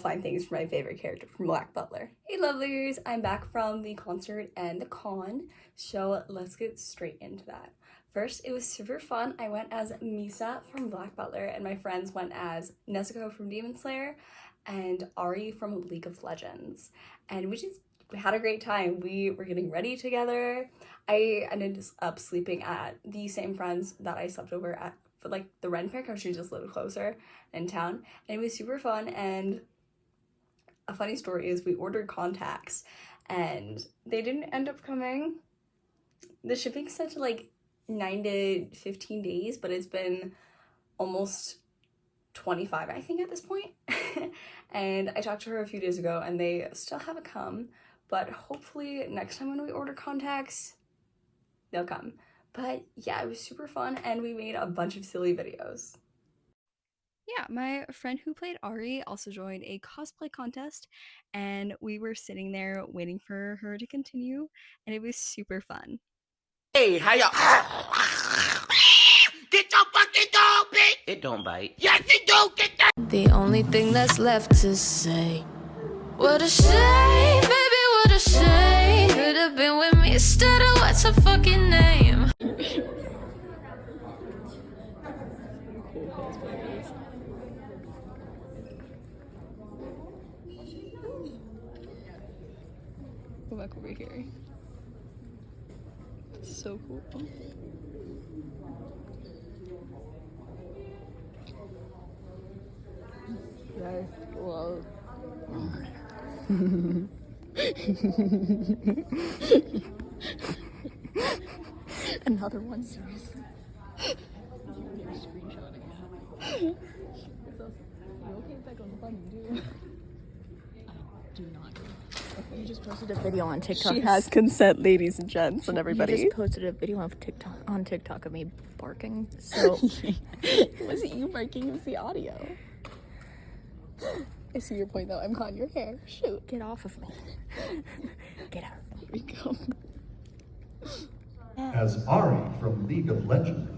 find things for my favorite character from Black Butler. Hey lovelies, I'm back from the concert and the con, so let's get straight into that. First, it was super fun. I went as Misa from Black Butler, and my friends went as Nezuko from Demon Slayer and Ari from League of Legends. And we had a great time. We were getting ready together. I ended up sleeping at the same friends that I slept over at for like the Ren Fair, because she just lived closer in town. And it was super fun. And a funny story is we ordered contacts and they didn't end up coming. The shipping said to like 9 to 15 days, but it's been almost 25, I think, at this point. And I talked to her a few days ago and they still haven't come, but hopefully next time when we order contacts, they'll come. But yeah, it was super fun and we made a bunch of silly videos. Yeah, my friend who played Ari also joined a cosplay contest, and we were sitting there waiting for her to continue, and it was super fun. Hey, how y'all? Get your fucking dog, bitch! It don't bite. Yes, it do! Get that! The only thing that's left to say. What a shame, baby, what a shame. Could have been with me instead of what's her fucking name. Go back over here. It's so cool. Yes, well. Another one, seriously. You're screenshotting that. You okay if I go to do? Do not. You just posted a video on TikTok. She has consent, ladies and gents, and everybody. You just posted a video on TikTok of me barking. So was it you barking? It was the audio. I see your point though. I'm caught in your hair. Shoot. Get off of me. Get out of me. Here we go. As Ari from League of Legends.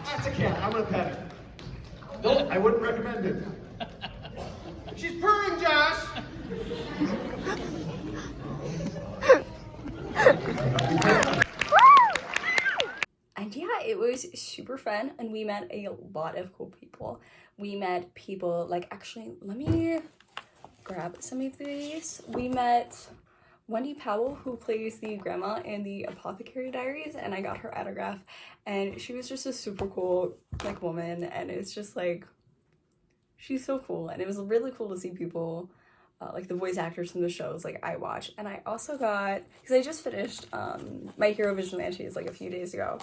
That's a cat. I'm gonna pet it. Don't. I wouldn't recommend it. She's purring, Josh. And yeah, it was super fun, and we met a lot of cool people. We met people like, actually, let me grab some of these. We met Wendy Powell, who plays the grandma in the Apothecary Diaries, and I got her autograph, and she was just a super cool like woman, and it's just like, she's so cool. And it was really cool to see people like the voice actors from the shows like I watch. And I also got, because I just finished My Hero Vigilantes like a few days ago,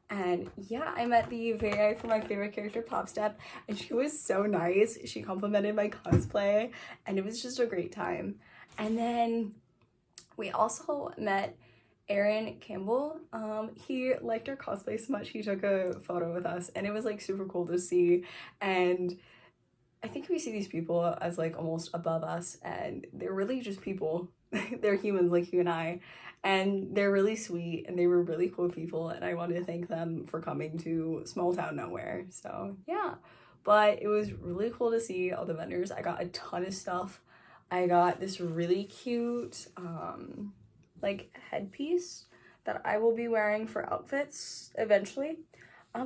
and yeah, I met the VA for my favorite character, Popstep, and she was so nice. She complimented my cosplay, and it was just a great time. And then we also met Aaron Campbell. He liked our cosplay so much, he took a photo with us, and it was like super cool to see. And I think we see these people as like almost above us, and they're really just people. They're humans like you and I, and they're really sweet, and they were really cool people, and I wanted to thank them for coming to small town nowhere. So yeah, but it was really cool to see all the vendors. I got a ton of stuff. I got this really cute like headpiece that I will be wearing for outfits eventually.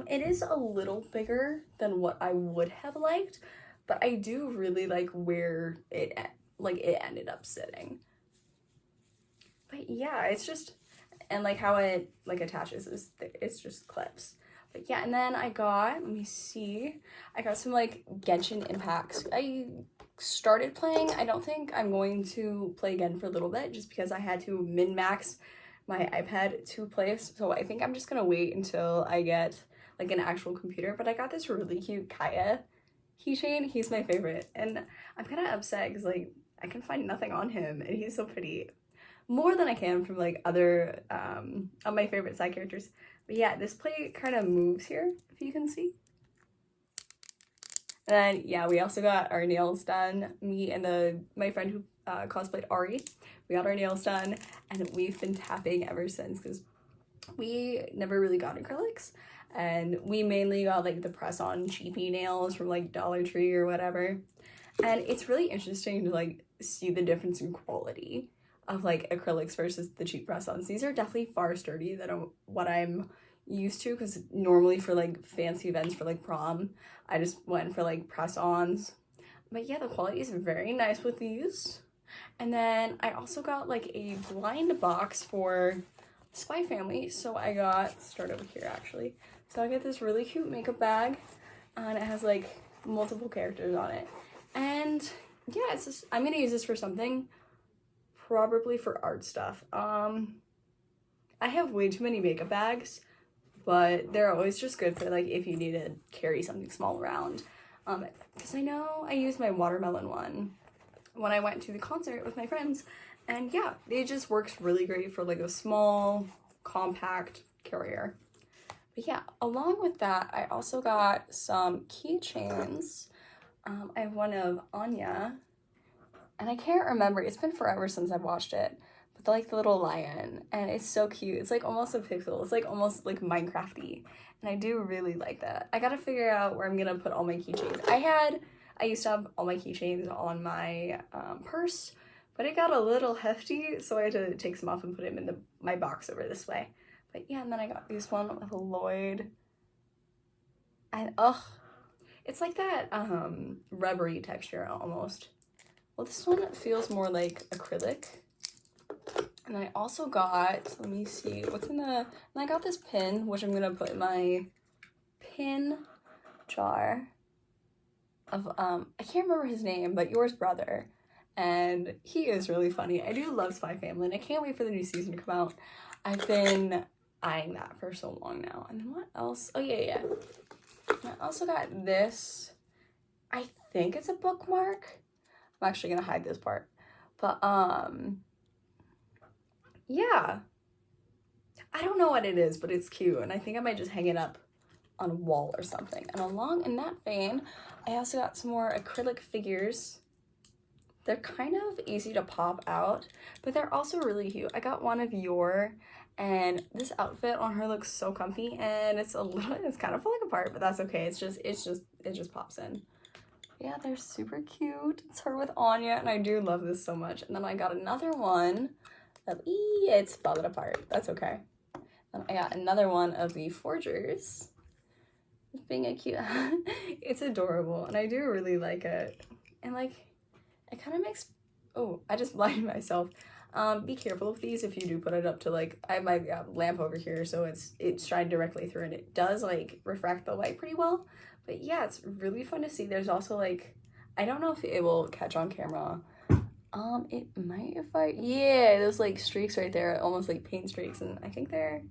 It is a little bigger than what I would have liked, but I do really like where it ended up sitting. But yeah, it's just, and like how it like attaches is, it's just clips. But yeah, and then I got, let me see, I got some like Genshin Impacts. I started playing. I don't think I'm going to play again for a little bit, just because I had to min-max my iPad to play. So I think I'm just gonna wait until I get like an actual computer. But I got this really cute Kaya keychain. He's my favorite, and I'm kind of upset because like I can find nothing on him, and he's so pretty. More than I can from like other of my favorite side characters. But yeah, this plate kind of moves here, if you can see. And then yeah, we also got our nails done. Me and my friend who cosplayed Ari, we got our nails done, and we've been tapping ever since, because we never really got acrylics, and we mainly got like the press-on cheapy nails from like Dollar Tree or whatever. And it's really interesting to like see the difference in quality of like acrylics versus the cheap press-ons. These are definitely far sturdier than what I'm used to, because normally for like fancy events for like prom, I just went for like press-ons. But yeah, the quality is very nice with these. And then I also got like a blind box for Spy Family. So I got, start over here actually. So I got this really cute makeup bag, and it has like multiple characters on it. And yeah, it's just, I'm gonna use this for something, probably for art stuff. I have way too many makeup bags, but they're always just good for like if you need to carry something small around. Because I know I used my watermelon one when I went to the concert with my friends, and yeah, it just works really great for like a small, compact carrier. But yeah, along with that, I also got some keychains. I have one of Anya, and I can't remember, it's been forever since I've watched it, but like the little lion, and it's so cute. It's like almost a pixel, it's like almost like Minecraft-y, and I do really like that. I gotta figure out where I'm gonna put all my keychains. I used to have all my keychains on my purse, but it got a little hefty, so I had to take some off and put them in my box over this way. But yeah, and then I got this one with Lloyd, and it's like that rubbery texture almost. Well, this one feels more like acrylic. And I also got, let me see, what's in the, and I got this pin, which I'm gonna put in my pin jar of, I can't remember his name, but Yours Brother. And he is really funny. I do love Spy Family, and I can't wait for the new season to come out. I've been eyeing that for so long now. And then what else? Oh, yeah. And I also got this, I think it's a bookmark. I'm actually gonna hide this part. But, yeah. I don't know what it is, but it's cute, and I think I might just hang it up on a wall or something. And along in that vein, I also got some more acrylic figures. They're kind of easy to pop out, but they're also really cute. I got one of Yor, and this outfit on her looks so comfy, and it's kind of falling apart, but that's okay. It just pops in. Yeah, they're super cute. It's her with Anya, and I do love this so much. And then I got another one of, it's falling apart. That's okay. And I got another one of the Forgers. Being a cute, it's adorable, and I do really like it. And like, it kind of makes, oh, I just blinded myself. Be careful with these if you do put it up to like, I have my lamp over here, so it's shined directly through, and it does like refract the light pretty well. But yeah, it's really fun to see. There's also like, I don't know if it will catch on camera. It might if yeah, those like streaks right there, almost like paint streaks, and I think they're,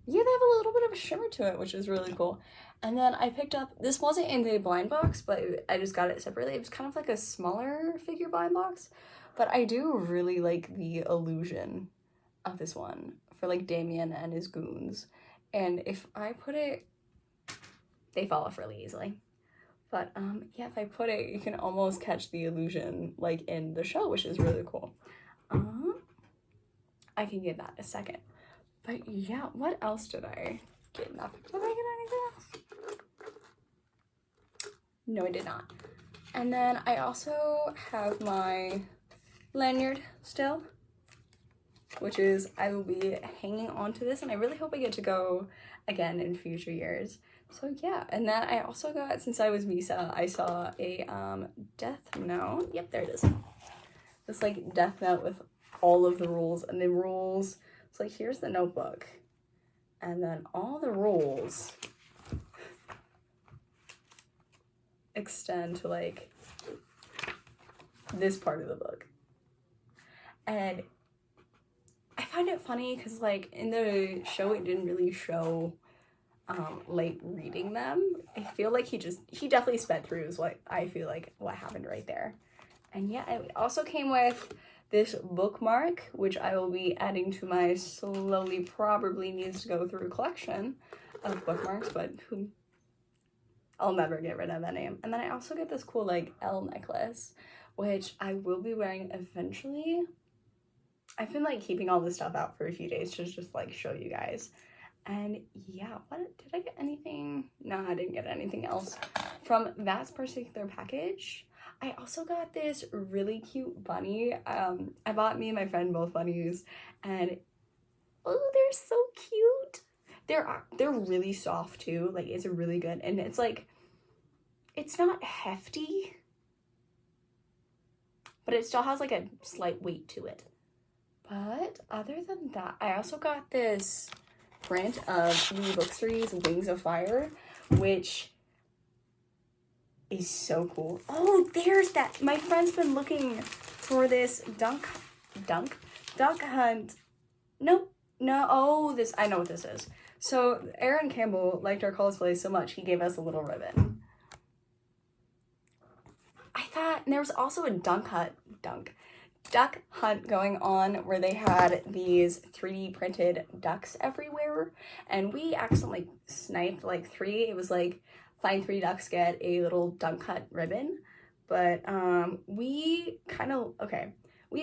yeah, they have a little bit of a shimmer to it, which is really cool. And then I picked up, this wasn't in the blind box, but I just got it separately. It was kind of like a smaller figure blind box, but I do really like the illusion of this one for like Damien and his goons. And if I put it, they fall off really easily. But yeah, if I put it, you can almost catch the illusion like in the show, which is really cool. I can give that a second. But yeah, what else did I get in that? Did I get anything else? No, I did not. And then I also have my lanyard still, which is, I will be hanging on to this, and I really hope I get to go again in future years. So yeah, and then I also got, since I was Misa, I saw a death note. Yep, there it is. This like death note with all of the rules, and the rules, it's like, here's the notebook, and then all the rules extend to like this part of the book. And I find it funny because like in the show it didn't really show like reading them. I feel like he definitely sped through is what I feel like what happened right there. And yeah, it also came with this bookmark, which I will be adding to my slowly probably needs to go through collection of bookmarks, but I'll never get rid of that name. And then I also get this cool like L necklace, which I will be wearing eventually. I've been like keeping all this stuff out for a few days to just like show you guys. And yeah, what did I get anything? No, I didn't get anything else from that particular package. I also got this really cute bunny. I bought me and my friend both bunnies, and oh, they're so cute. They're really soft too. Like, it's really good, and it's like, it's not hefty, but it still has like a slight weight to it. But other than that, I also got this print of the book series Wings of Fire, which is so cool. Oh, there's that. My friend's been looking for this duck hunt. No, oh, this, I know what this is. So Aaron Campbell liked our cosplay so much, he gave us a little ribbon. I thought, and there was also a duck hunt going on where they had these 3D printed ducks everywhere, and we accidentally sniped like 3. It was like, find 3 ducks, get a little duck hunt ribbon. But we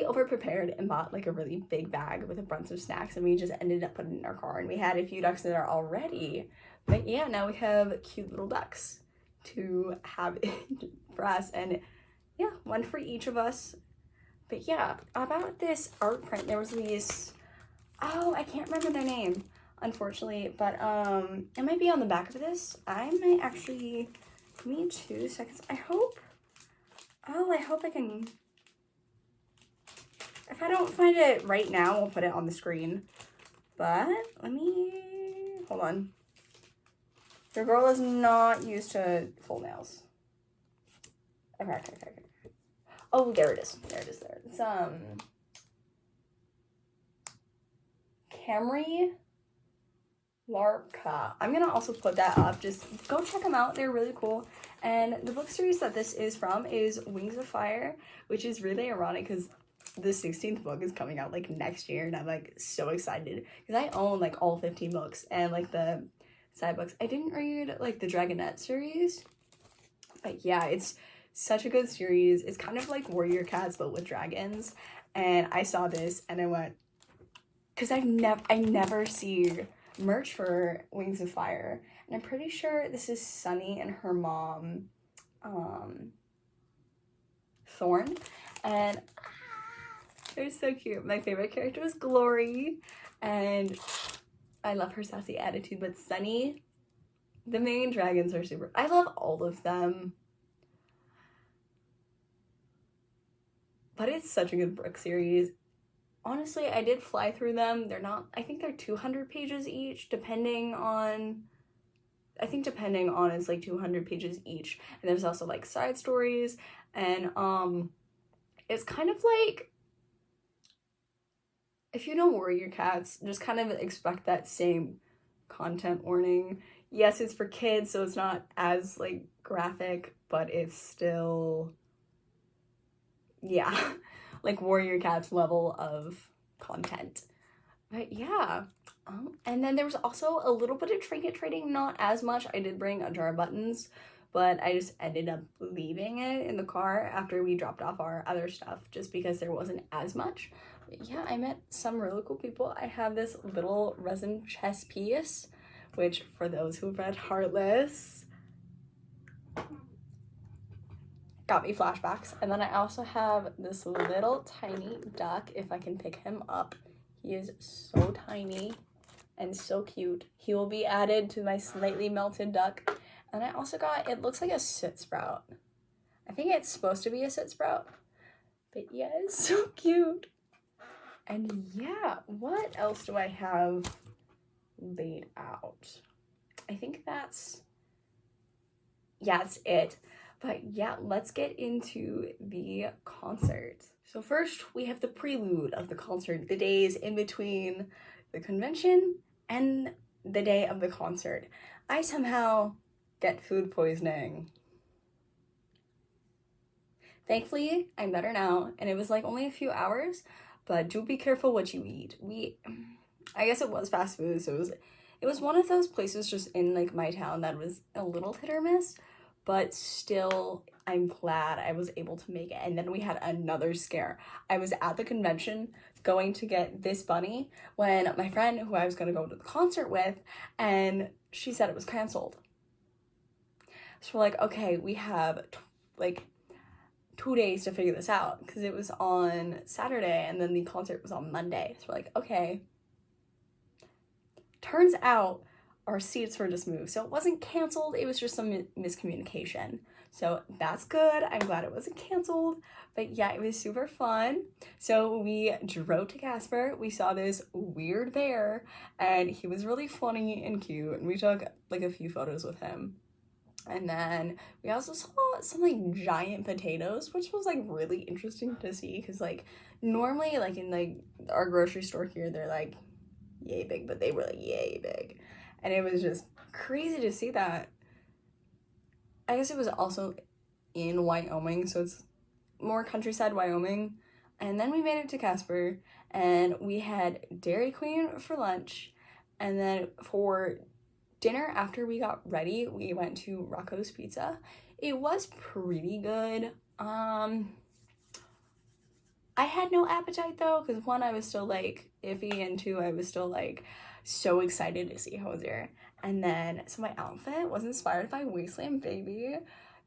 over prepared and bought like a really big bag with a bunch of snacks, and we just ended up putting it in our car, and we had a few ducks in there already. But yeah, now we have cute little ducks to have for us, and yeah, one for each of us. But yeah, about this art print, there was these, oh, I can't remember their name, unfortunately, but it might be on the back of this. I might actually, give me 2 seconds. I hope I can, if I don't find it right now, we'll put it on the screen. But let me, hold on. Your girl is not used to full nails. Okay. Oh, there it is. It's Cammry Lapka. I'm gonna also put that up. Just go check them out. They're really cool. And the book series that this is from is Wings of Fire, which is really ironic because the 16th book is coming out like next year, and I'm like so excited because I own like all 15 books and like the side books. I didn't read like the Dragonette series, but yeah, it's such a good series. It's kind of like Warrior Cats but with dragons, and I saw this and I went, because I never see merch for Wings of Fire, and I'm pretty sure this is Sunny and her mom Thorn, and they're so cute. My favorite character is Glory, and I love her sassy attitude, but Sunny, the main dragons are super, I love all of them. But it's such a good book series. Honestly, I did fly through them. They're not, I think they're 200 pages each, depending on it's like 200 pages each. And there's also like side stories, and it's kind of like, if you know Warrior Cats, just kind of expect that same content warning. Yes, it's for kids, so it's not as like graphic, but it's still, yeah, like Warrior Cats level of content. But yeah, and then there was also a little bit of trinket trading, not as much. I did bring a jar of buttons, but I just ended up leaving it in the car after we dropped off our other stuff just because there wasn't as much. But yeah, I met some really cool people. I have this little resin chess piece, which for those who've read Heartless, got me flashbacks. And then I also have this little tiny duck, if I can pick him up. He is so tiny and so cute. He will be added to my slightly melted duck. And I also got, it looks like a soot sprout. I think it's supposed to be a soot sprout. But yeah, it's so cute. And yeah, what else do I have laid out? I think that's it. But yeah, let's get into the concert. So first, we have the prelude of the concert, the days in between the convention and the day of the concert. I somehow get food poisoning. Thankfully, I'm better now, and it was like only a few hours, but do be careful what you eat. I guess it was fast food, so it was one of those places just in like my town that was a little hit or miss. but still, I'm glad I was able to make it. And then we had another scare. I was at the convention going to get this bunny when my friend who I was going to go to the concert with, and she said it was canceled. So we're like, okay, we have like 2 days to figure this out, because it was on Saturday and then the concert was on Monday. So we're like, okay. Turns out our seats were just moved. So it wasn't canceled, it was just some miscommunication. So that's good. I'm glad it wasn't canceled. But yeah, it was super fun. So we drove to Casper. We saw this weird bear and he was really funny and cute. And we took like a few photos with him. And then we also saw some like giant potatoes, which was like really interesting to see, because like normally like in like our grocery store here, they're like yay big, but they were like yay big. And it was just crazy to see that. I guess it was also in Wyoming, so it's more countryside Wyoming. And then we made it to Casper and we had Dairy Queen for lunch, and then for dinner, after we got ready, we went to Rocco's Pizza. It was pretty good. I had no appetite though, because one, I was still like iffy, and two, I was still like so excited to see Hoizer. And then, so my outfit was inspired by Wasteland Baby.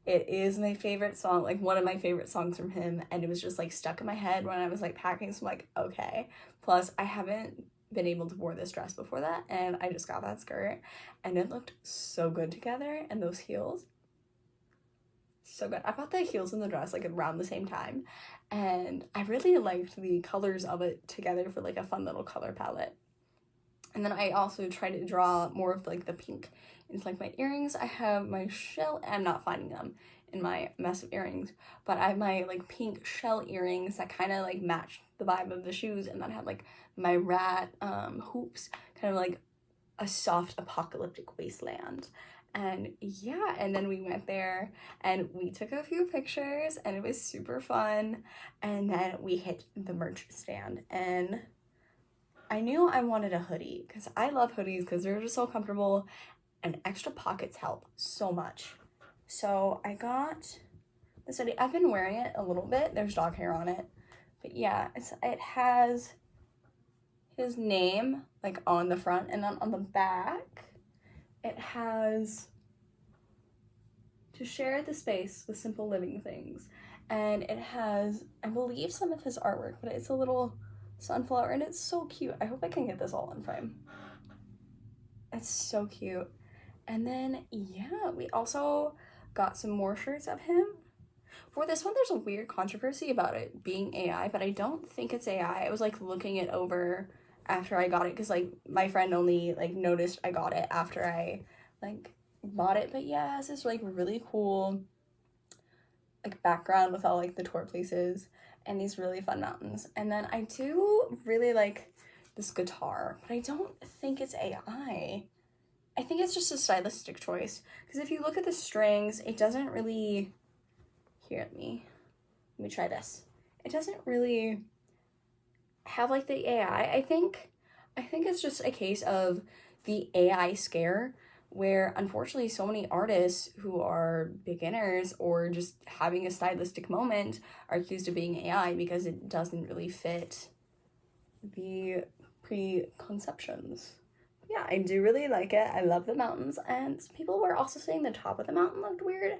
It is my favorite song, like one of my favorite songs from him, and it was just like stuck in my head when I was like packing, so I'm like, okay. Plus, I haven't been able to wear this dress before that, and I just got that skirt and it looked so good together, and those heels, so good. I bought the heels and the dress like around the same time, and I really liked the colors of it together for like a fun little color palette. And then I also tried to draw more of like the pink into like my earrings. I have my shell, I'm not finding them in my mess of earrings, but I have my like pink shell earrings that kind of like matched the vibe of the shoes, and then I had like my rat hoops, kind of like a soft apocalyptic wasteland. And yeah, and then we went there and we took a few pictures and it was super fun. And then we hit the merch stand, and I knew I wanted a hoodie because I love hoodies because they're just so comfortable, and extra pockets help so much. So I got this hoodie. I've been wearing it a little bit. There's dog hair on it. But yeah, it has his name like on the front, and then on the back it has to share the space with simple living things. And it has, I believe, some of his artwork, but it's a little sunflower and it's so cute. I hope I can get this all in frame. It's so cute. And then yeah, we also got some more shirts of him. For this one, there's a weird controversy about it being AI, but I don't think it's AI. I was like looking it over after I got it, because like my friend only like noticed I got it after I like bought it. But yeah, it's this like really cool like background with all like the tour places and these really fun mountains. And then I do really like this guitar, but I don't think it's AI. I think it's just a stylistic choice, because if you look at the strings, it doesn't really, here, let me try this. It doesn't really have like the AI. I think it's just a case of the AI scare, where unfortunately so many artists who are beginners or just having a stylistic moment are accused of being AI because it doesn't really fit the preconceptions. Yeah, I do really like it. I love the mountains, and people were also saying the top of the mountain looked weird,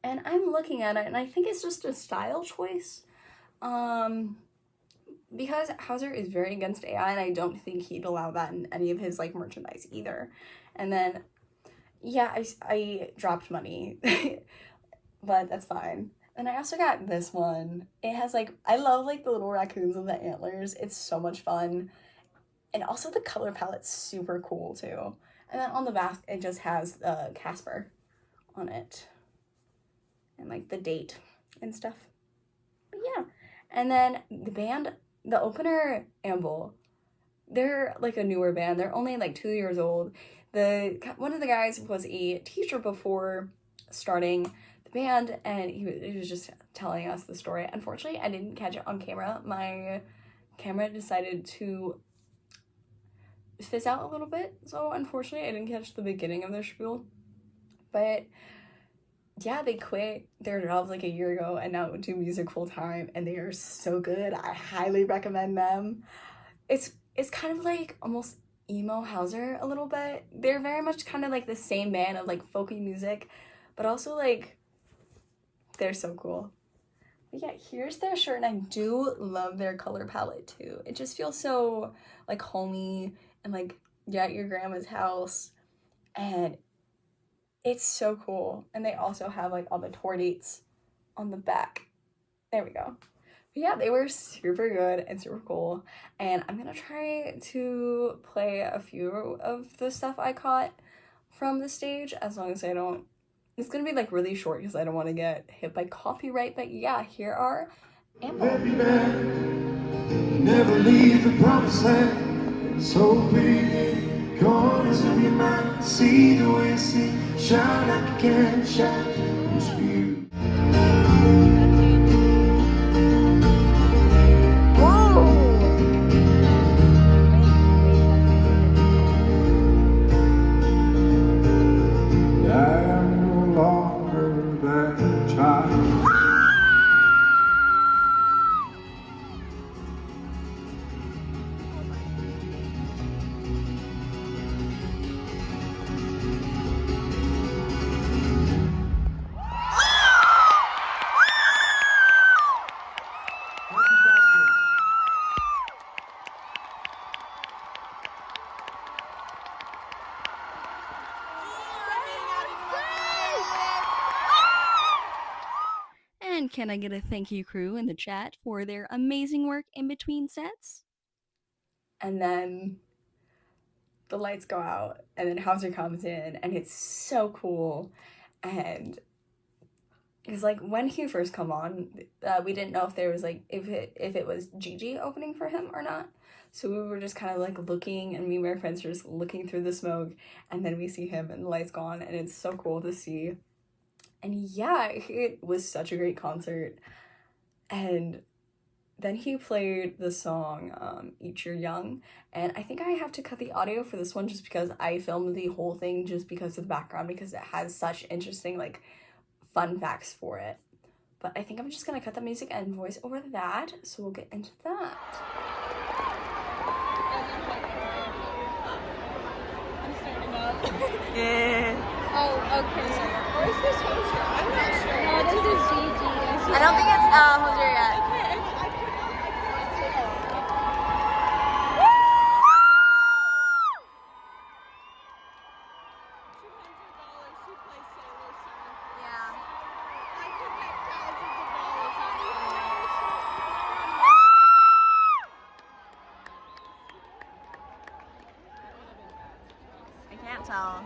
and I'm looking at it and I think it's just a style choice. Because Hoizer is very against AI, and I don't think he'd allow that in any of his like merchandise either. And then yeah, I dropped money, but that's fine. And I also got this one. It has like, I love like the little raccoons with the antlers. It's so much fun. And also the color palette's super cool too. And then on the back, it just has Casper on it, and like the date and stuff. But yeah. And then the band, the opener, Amble, they're like a newer band. They're only like 2 years old. One of the guys was a teacher before starting the band, and he was just telling us the story. Unfortunately, I didn't catch it on camera. My camera decided to fizz out a little bit, so unfortunately I didn't catch the beginning of their spiel. But yeah, they quit their jobs like a year ago and now do music full time, and they are so good. I highly recommend them. It's kind of like almost emo Hoizer a little bit. They're very much kind of like the same band of like folky music, but also like they're so cool. But yeah, here's their shirt, and I do love their color palette too. It just feels so like homey and like you're at your grandma's house, and it's so cool. And they also have like all the tour dates on the back. There we go. But yeah, they were super good and super cool. And I'm gonna try to play a few of the stuff I caught from the stage, as long as I don't. It's gonna be like really short because I don't want to get hit by copyright. But yeah, here are Amble. Every man never leave the promised land. So big corners of your mind, see the way you see, shine like you can shine. It's for you. I am no longer that child. And can I get a thank you crew in the chat for their amazing work in between sets? And then the lights go out, and then Hoizer comes in, and it's so cool. And it's like when he first come on, we didn't know if there was like if it was Gigi opening for him or not. So we were just kind of like looking, and me and my friends were just looking through the smoke, and then we see him, and the lights go on, and it's so cool to see. And yeah, it was such a great concert. And then he played the song Eat Your Young, and I think I have to cut the audio for this one just because I filmed the whole thing just because of the background, because it has such interesting like fun facts for it. But I think I'm just gonna cut the music and voice over that, so we'll get into that. I'm starting up. Yeah. Oh, okay. Where's this Hoizer? I'm not sure. No, this is Gigi. I don't think it's Hoizer yet. Okay, I couldn't tell. $200 to play Sailor Song. Yeah. I could bet thousands of dollars on this. I can't tell.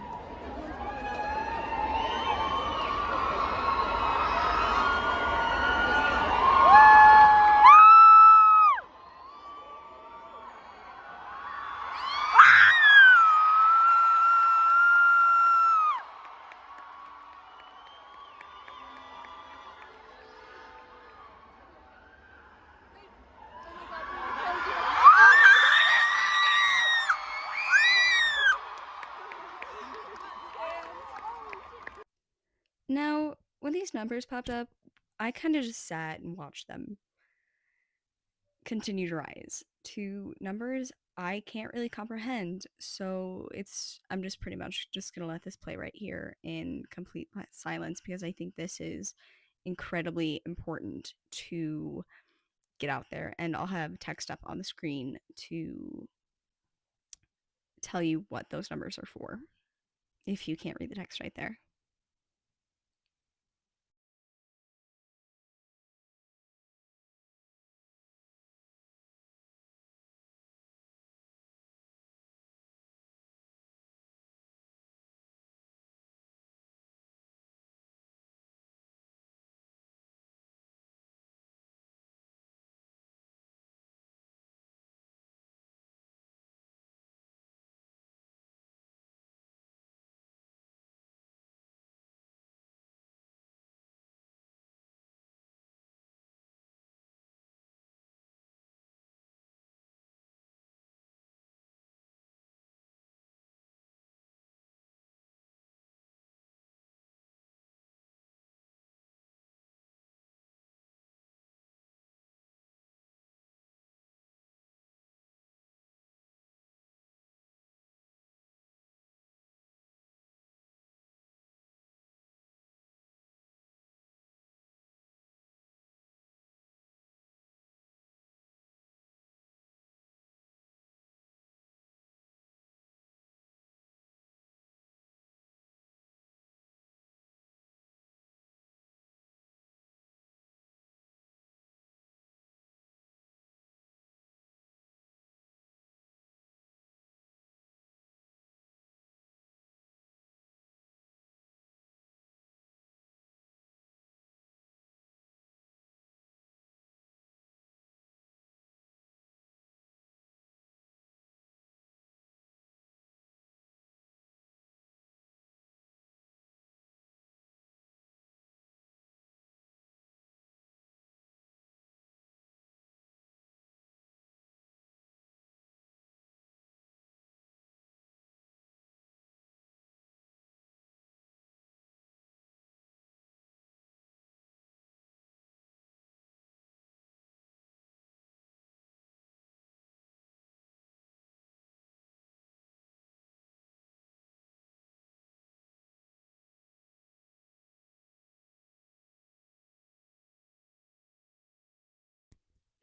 Now, when these numbers popped up, I kind of just sat and watched them continue to rise to numbers I can't really comprehend. So I'm just pretty much just gonna let this play right here in complete silence, because I think this is incredibly important to get out there. And I'll have text up on the screen to tell you what those numbers are for, if you can't read the text right there.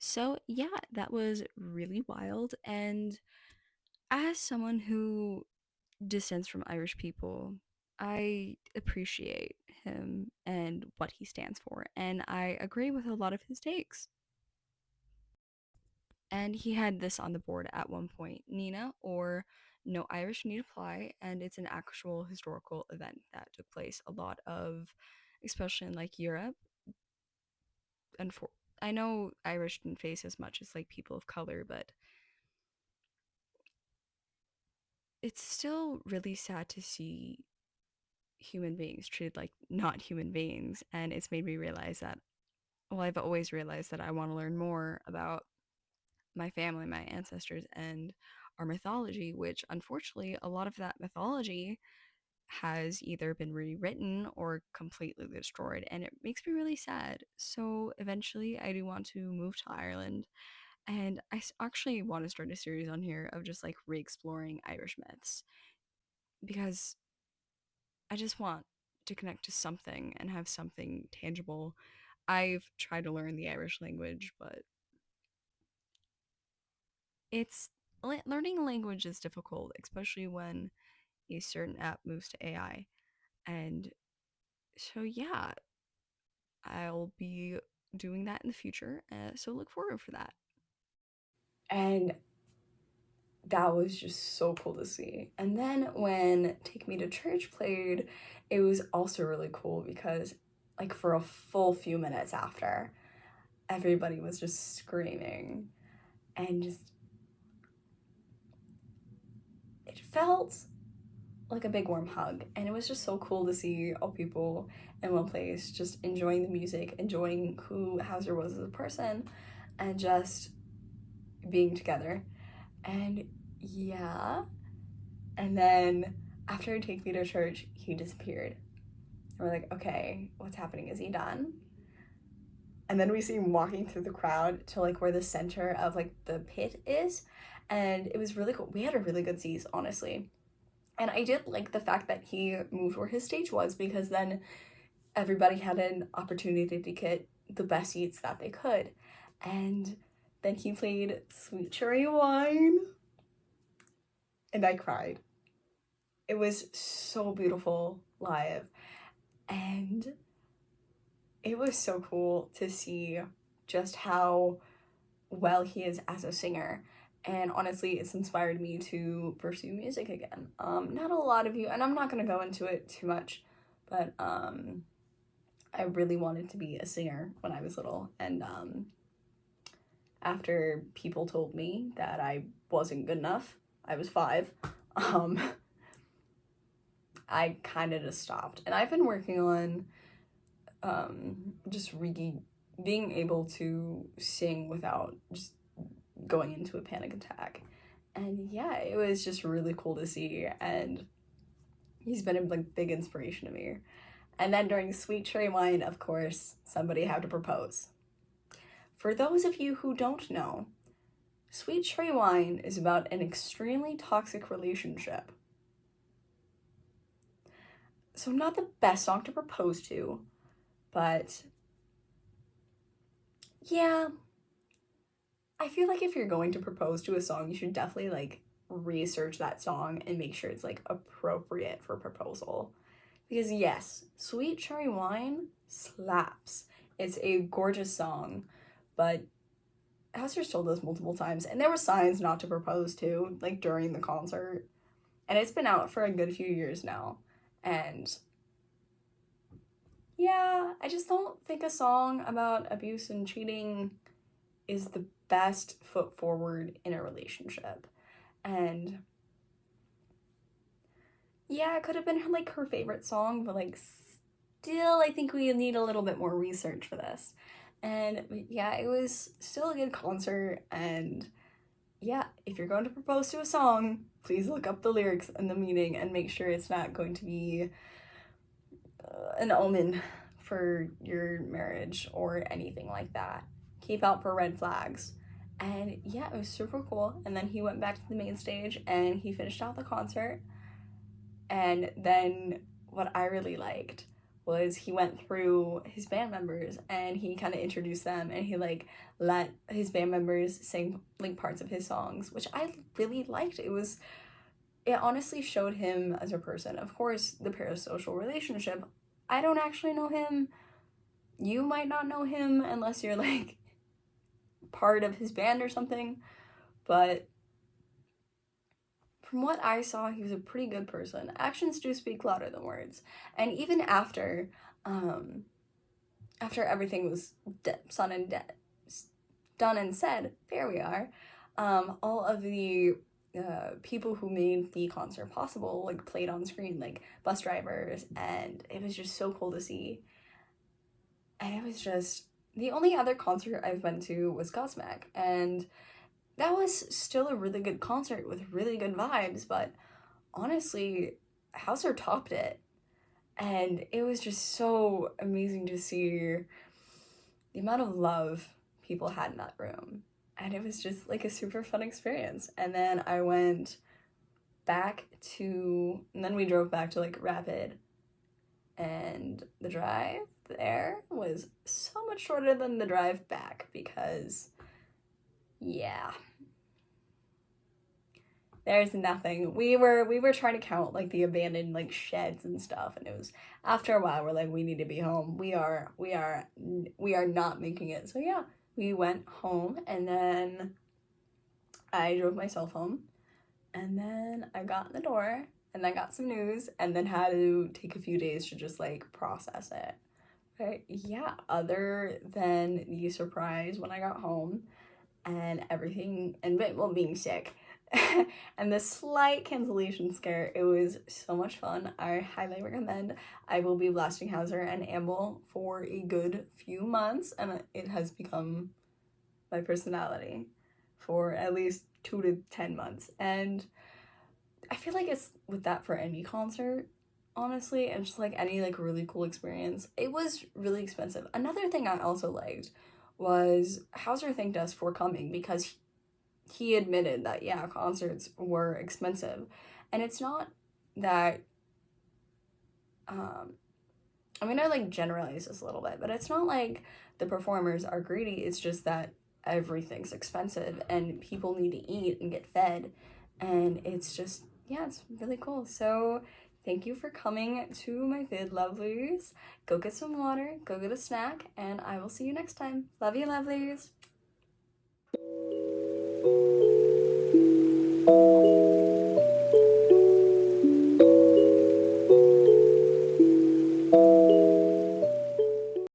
So yeah, that was really wild. And as someone who descends from Irish people, I appreciate him and what he stands for, and I agree with a lot of his takes. And he had this on the board at one point: Nina, or No Irish Need Apply, and it's an actual historical event that took place a lot of, especially in like Europe. And for I know Irish didn't face as much as like people of color, but it's still really sad to see human beings treated like not human beings. And it's made me realize that, well, I've always realized that I want to learn more about my family, my ancestors, and our mythology, which unfortunately, a lot of that mythology has either been rewritten or completely destroyed, and it makes me really sad. So eventually, I do want to move to Ireland, and actually want to start a series on here of just like re exploring Irish myths, because I just want to connect to something and have something tangible. I've tried to learn the Irish language, but it's learning a language is difficult, especially when a certain app moves to AI. And so, yeah, I'll be doing that in the future. So, look forward for that. And that was just so cool to see. And then when Take Me to Church played, it was also really cool because, like, for a full few minutes after, everybody was just screaming and just, it felt like a big warm hug. And it was just so cool to see all people in one place just enjoying the music, enjoying who Hoizer was as a person, and just being together. And yeah, and then after Take Me to Church, he disappeared. And we're like, okay, what's happening? Is he done? And then we see him walking through the crowd to like where the center of like the pit is. And it was really cool. We had a really good seats, honestly. And I did like the fact that he moved where his stage was, because then everybody had an opportunity to get the best seats that they could. And then he played Sweet Cherry Wine, and I cried. It was so beautiful live, and it was so cool to see just how well he is as a singer. And honestly, it's inspired me to pursue music again. Not a lot of you, and I'm not gonna go into it too much, but I really wanted to be a singer when I was little, and after people told me that I wasn't good enough, I was 5, I kind of just stopped. And I've been working on just being able to sing without just going into a panic attack. And yeah, it was just really cool to see, and he's been a like big inspiration to me. And then during Sweet Cherry Wine, of course, somebody had to propose. For those of you who don't know, Sweet Cherry Wine is about an extremely toxic relationship. So not the best song to propose to, but yeah, I feel like if you're going to propose to a song, you should definitely like research that song and make sure it's like appropriate for proposal. Because yes, Sweet Cherry Wine slaps. It's a gorgeous song, but Hoizer told us multiple times, and there were signs not to propose to, like during the concert. And it's been out for a good few years now. And yeah, I just don't think a song about abuse and cheating is the best foot forward in a relationship. And yeah, it could have been like her favorite song, but like still I think we need a little bit more research for this. And yeah, it was still a good concert. And yeah, if you're going to propose to a song, please look up the lyrics and the meaning and make sure it's not going to be an omen for your marriage or anything like that. Keep out for red flags. And yeah, it was super cool. And then he went back to the main stage and he finished out the concert. And then what I really liked was he went through his band members and he kind of introduced them, and he like let his band members sing like parts of his songs, which I really liked. It honestly showed him as a person. Of course, the parasocial relationship, I don't actually know him. You might not know him unless you're like part of his band or something, but from what I saw, he was a pretty good person. Actions do speak louder than words. And even after everything was done and said, there we are, all of the people who made the concert possible like played on screen, like bus drivers, and it was just so cool to see. And it was just, the only other concert I've been to was Godsmack, and that was still a really good concert with really good vibes, but honestly, Hoizer topped it. And it was just so amazing to see the amount of love people had in that room. And it was just like a super fun experience. And then I went back to, and then we drove back to like Rapid, and the drive there was so much shorter than the drive back because, yeah, there's nothing. We were trying to count like the abandoned like sheds and stuff, and it was after a while we're like, we need to be home. We are not making it. So yeah, we went home, and then I drove myself home, and then I got in the door, and I got some news, and then had to take a few days to just like process it. But yeah, other than the surprise when I got home and everything, and being sick and the slight cancellation scare, it was so much fun. I highly recommend. I will be blasting Hoizer and Amble for a good few months, and it has become my personality for at least 2 to 10 months. And I feel like it's with that for any concert, honestly, and just like any like really cool experience. It was really expensive. Another thing I also liked was Hoizer thanked us for coming, because he admitted that, yeah, concerts were expensive. And it's not that, I'm gonna like generalize this a little bit, but it's not like the performers are greedy. It's just that everything's expensive and people need to eat and get fed. And it's just, yeah, it's really cool. So thank you for coming to my vid, lovelies. Go get some water, go get a snack, and I will see you next time. Love you, lovelies.